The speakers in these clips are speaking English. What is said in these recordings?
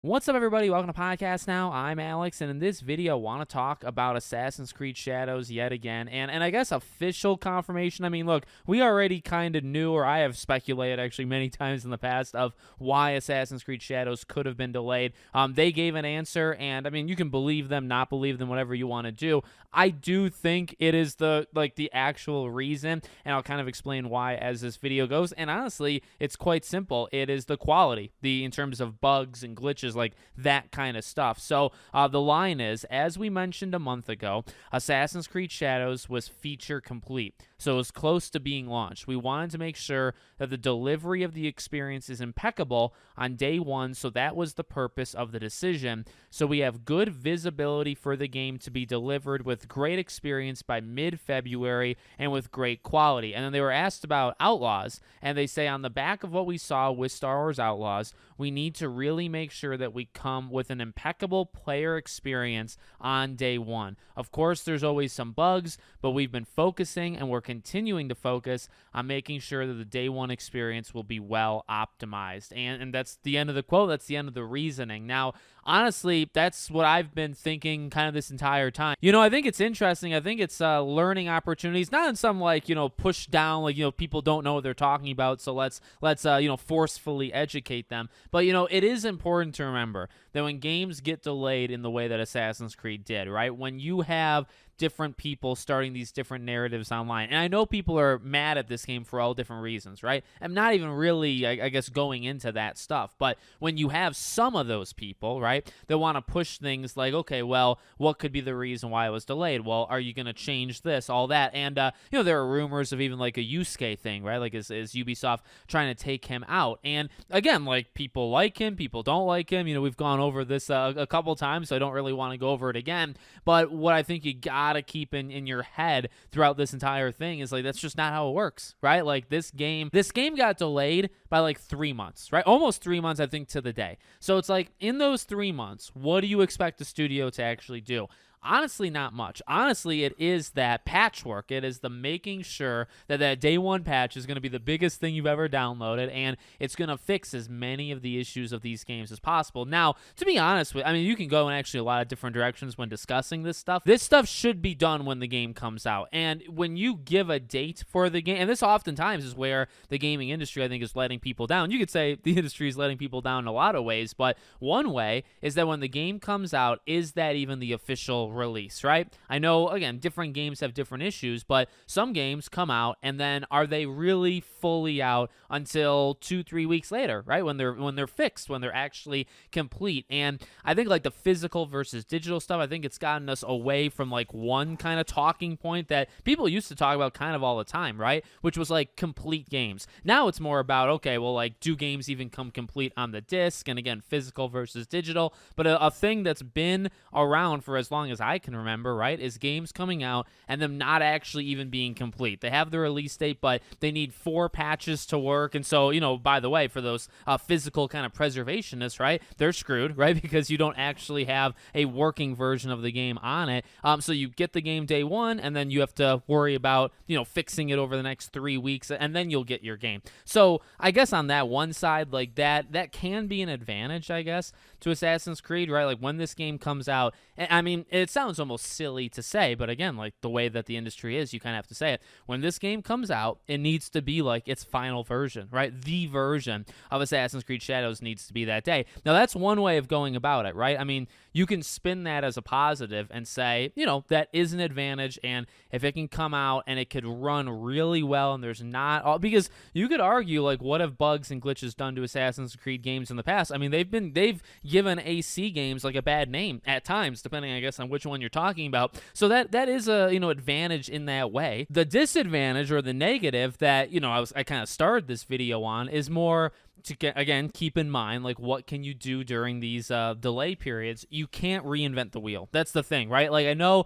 What's up, everybody? Welcome to Podcast Now. I'm Alex, and in this video, I want to talk about Assassin's Creed Shadows yet again, and I guess official confirmation. I mean, look, we already kind of knew, or I have speculated actually many times in the past, of why Assassin's Creed Shadows could have been delayed. They gave an answer, and I mean, you can believe them, not believe them, whatever you want to do. I do think it is the actual reason, and I'll kind of explain why as this video goes. And honestly, it's quite simple. It is the quality, in terms of bugs and glitches, like that kind of stuff. So the line is, as we mentioned a month ago, Assassin's Creed Shadows was feature complete. So it was close to being launched. We wanted to make sure that the delivery of the experience is impeccable on day one, so that was the purpose of the decision. So we have good visibility for the game to be delivered with great experience by mid-February and with great quality. And then they were asked about Outlaws, and they say, on the back of what we saw with Star Wars Outlaws, we need to really make sure that we come with an impeccable player experience on day one. Of course, there's always some bugs, but we've been focusing, and we're continuing to focus on making sure that the day one experience will be well optimized. And that's the end of the quote. That's the end of the reasoning. Now, honestly, that's what I've been thinking kind of this entire time. I think it's interesting. I think it's learning opportunities, not in some push down, people don't know what they're talking about, so let's forcefully educate them. But it is important to remember that when games get delayed in the way that Assassin's Creed did, right? When you have different people starting these different narratives online. And I know people are mad at this game for all different reasons, right? I'm not even really, I guess, going into that stuff. But when you have some of those people, right, that want to push things like, okay, well, what could be the reason why it was delayed? Well, are you going to change this, all that? And, there are rumors of even like a Yusuke thing, right? Like, is Ubisoft trying to take him out? And again, like, people like him, people don't like him. We've gone over this a couple times, so I don't really want to go over it again. But what I think you gotta keep in your head throughout this entire thing is, like, that's just not how it works, right? Like, this game got delayed by like 3 months, right? Almost 3 months, I think, to the day. So it's like, in those 3 months, what do you expect the studio to actually do? Honestly, not much. Honestly, it is that patchwork. It is the making sure that day one patch is going to be the biggest thing you've ever downloaded, and it's going to fix as many of the issues of these games as possible. Now, to be honest with, I mean, you can go in actually a lot of different directions when discussing this stuff. This stuff should be done when the game comes out. And when you give a date for the game, and this oftentimes is where the gaming industry, I think, is letting people down. You could say the industry is letting people down in a lot of ways, but one way is that when the game comes out, is that even the official release, right? I know, again, different games have different issues, but some games come out, and then are they really fully out until 2-3 weeks later, right? When they're fixed, when they're actually complete. And I think, like, the physical versus digital stuff, I think it's gotten us away from like one kind of talking point that people used to talk about kind of all the time, right? Which was like complete games. Now it's more about, okay, well, like, do games even come complete on the disc? And again, physical versus digital. But a thing that's been around for as long as I can remember, right, is games coming out and them not actually even being complete. They have the release date, but they need 4 patches to work. And so, by the way, for those physical kind of preservationists, right, they're screwed, right? Because you don't actually have a working version of the game on it. So you get the game day one, and then you have to worry about, fixing it over the next 3 weeks, and then you'll get your game. So I guess on that one side, like, that can be an advantage, I guess, to Assassin's Creed, right? Like, when this game comes out, I mean, it sounds almost silly to say, but again, like, the way that the industry is, you kind of have to say it. When this game comes out, it needs to be like its final version, right? The version of Assassin's Creed Shadows needs to be that day. Now, that's one way of going about it, right? I mean, you can spin that as a positive and say, that is an advantage, and if it can come out and it could run really well, and there's not all, because you could argue, like, what have bugs and glitches done to Assassin's Creed games in the past? I mean, they've given AC games like a bad name at times, depending, I guess, on which one you're talking about. So that is a advantage in that way. The disadvantage, or the negative, that I kind of started this video on, is more to again, keep in mind, like, what can you do during these delay periods? You can't reinvent the wheel. That's the thing, right? Like, I know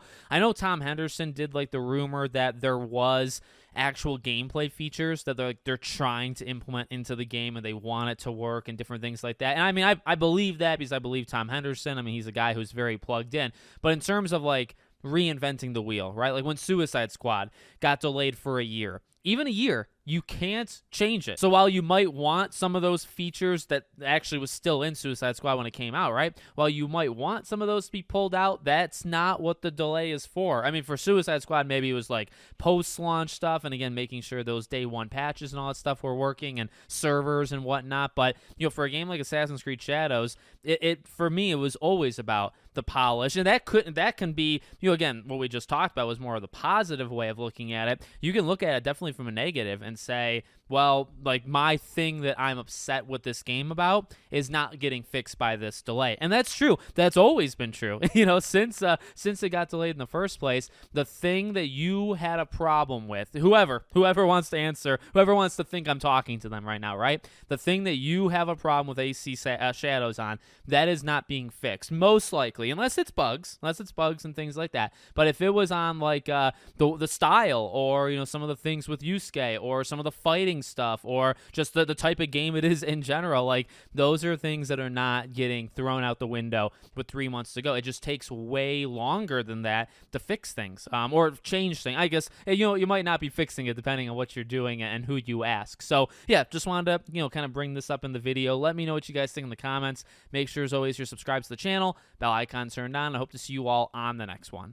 Tom Henderson did, like, the rumor that there was actual gameplay features that they're trying to implement into the game, and they want it to work and different things like that. And I mean, I believe that because I believe Tom Henderson. I mean, he's a guy who's very plugged in. But in terms of, like, reinventing the wheel, right? Like, when Suicide Squad got delayed for a year, even a year, you can't change it. So while you might want some of those features that actually was still in Suicide Squad when it came out, right? While you might want some of those to be pulled out, that's not what the delay is for. I mean, for Suicide Squad, maybe it was like post-launch stuff, and again, making sure those day one patches and all that stuff were working, and servers and whatnot. But, you know, for a game like Assassin's Creed Shadows, it for me, it was always about the polish, and that can be, you know, again, what we just talked about was more of the positive way of looking at it. You can look at it definitely from a negative and say, well, like, my thing that I'm upset with this game about is not getting fixed by this delay. And that's true. That's always been true. You know, since it got delayed in the first place, the thing that you had a problem with, whoever wants to answer, whoever wants to think I'm talking to them right now, right? The thing that you have a problem with AC Shadows on, that is not being fixed, most likely, unless it's bugs and things like that. But if it was on like the style, or, you know, some of the things with Yusuke, or some of the fighting stuff, or just the type of game it is in general, like, those are things that are not getting thrown out the window with 3 months to go. It just takes way longer than that to fix things, or change things. I guess, you know, you might not be fixing it depending on what you're doing and who you ask. So yeah, just wanted to, you know, kind of bring this up in the video. Let me know what you guys think in the comments. Make sure, as always, you're subscribed to the channel, bell icon turned on. I hope to see you all on the next one.